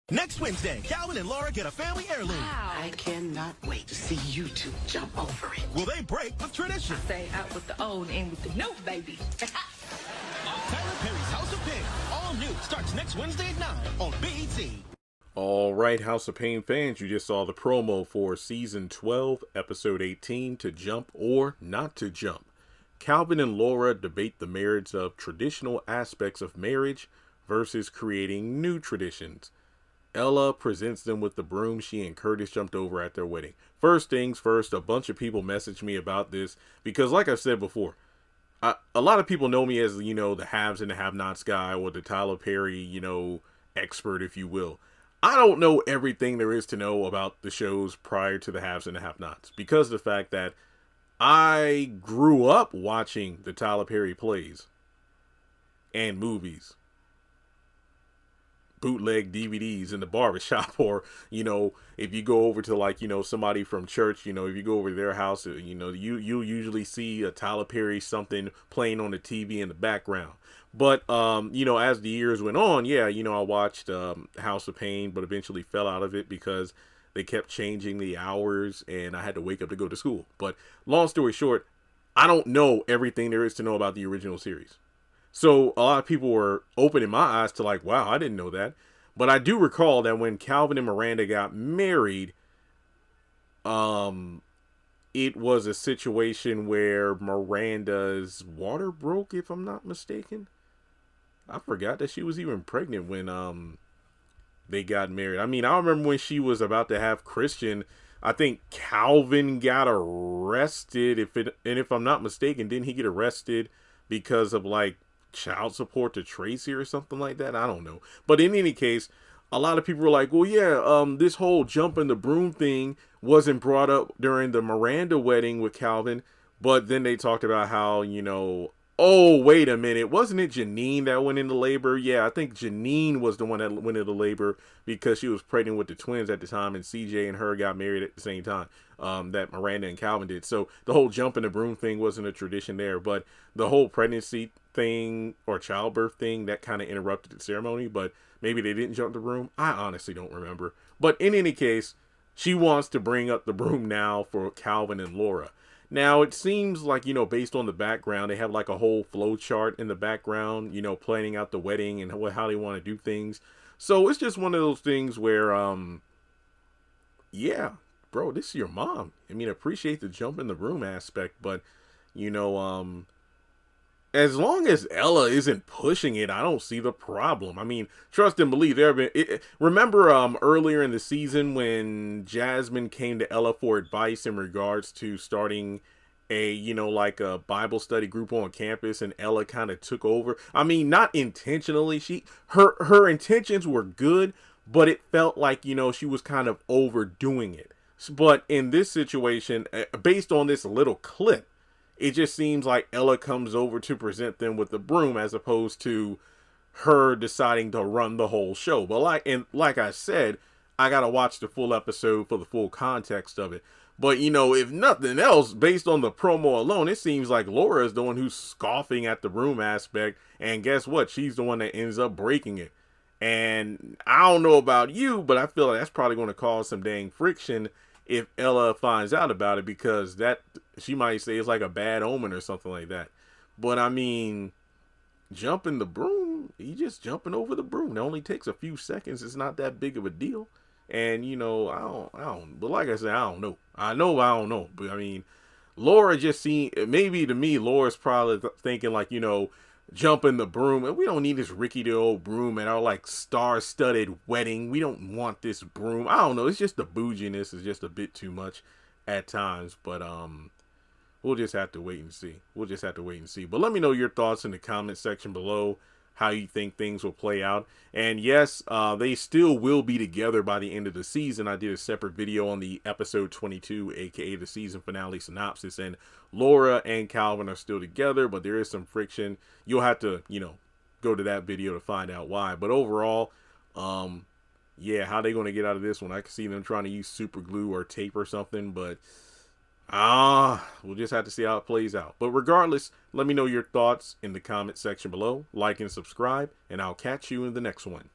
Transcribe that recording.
Next Wednesday, Calvin and Laura get a family heirloom. Wow. I cannot wait to see you two jump over it. Will they break with tradition? Stay out with the old and with the new, baby. Tyler Perry's House of Payne, all new, starts next Wednesday at 9 on BET. All right, House of Payne fans, you just saw the promo for Season 12, Episode 18, To Jump or Not to Jump. Calvin and Laura debate the merits of traditional aspects of marriage versus creating new traditions. Ella presents them with the broom she and Curtis jumped over at their wedding. First things first, a bunch of people messaged me about this because, like I've said before, a lot of people know me as, the haves and the have-nots guy, or the Tyler Perry, expert, if you will. I don't know everything there is to know about the shows prior to the haves and the have-nots, because of the fact that I grew up watching the Tyler Perry plays and movies, bootleg DVDs in the barbershop, or if you go over to somebody from church, if you go over to their house, you usually see a Tyler Perry something playing on the TV in the background. But as the years went on, I watched House of Payne, but eventually fell out of it because they kept changing the hours and I had to wake up to go to school. But long story short, I don't know everything there is to know about the original series. So a lot of people were opening my eyes to wow, I didn't know that. But I do recall that when Calvin and Miranda got married, it was a situation where Miranda's water broke, if I'm not mistaken. I forgot that she was even pregnant when they got married. I mean, I remember when she was about to have Christian, I think Calvin got arrested. If I'm not mistaken, didn't he get arrested because of child support to Tracy or something like that? I don't know. But in any case, a lot of people were like, well, yeah, this whole jump in the broom thing wasn't brought up during the Miranda wedding with Calvin. But then they talked about how, oh, wait a minute. Wasn't it Janine that went into labor? Yeah, I think Janine was the one that went into labor because she was pregnant with the twins at the time, and CJ and her got married at the same time that Miranda and Calvin did. So the whole jump in the broom thing wasn't a tradition there, but the whole pregnancy thing or childbirth thing, that kind of interrupted the ceremony. But maybe they didn't jump the broom. I honestly don't remember. But in any case, she wants to bring up the broom now for Calvin and Laura. Now, it seems like, based on the background, they have a whole flow chart in the background, planning out the wedding and how they want to do things. So it's just one of those things where, yeah, bro, this is your mom. I mean, appreciate the jump in the room aspect, but, as long as Ella isn't pushing it, I don't see the problem. I mean, trust and believe. Remember earlier in the season when Jasmine came to Ella for advice in regards to starting a, a Bible study group on campus, and Ella kind of took over. I mean, not intentionally. Her intentions were good, but it felt like, she was kind of overdoing it. But in this situation, based on this little clip, it just seems like Ella comes over to present them with the broom as opposed to her deciding to run the whole show. But like I said, I got to watch the full episode for the full context of it. But, if nothing else, based on the promo alone, it seems like Laura is the one who's scoffing at the broom aspect. And guess what? She's the one that ends up breaking it. And I don't know about you, but I feel like that's probably going to cause some dang friction if Ella finds out about it, because that she might say it's like a bad omen or something like that. But I mean, jumping the broom, you just jumping over the broom. It only takes a few seconds. It's not that big of a deal. And I don't. But like I said, I don't know. I don't know. But I mean, Laura just maybe to me, Laura's probably thinking jumping the broom, and we don't need this rickety old broom at our star-studded wedding. We don't want this broom. I don't know. It's just the bouginess is just a bit too much at times. But we'll just have to wait and see. But let me know your thoughts in the comment section below, how you think things will play out. And yes, they still will be together by the end of the season. I did a separate video on the episode 22, aka the season finale synopsis, and Laura and Calvin are still together, but there is some friction. You'll have to, go to that video to find out why. But overall, yeah, how they going to get out of this one? I can see them trying to use super glue or tape or something, but we'll just have to see how it plays out. But regardless, let me know your thoughts in the comment section below. Like and subscribe, and I'll catch you in the next one.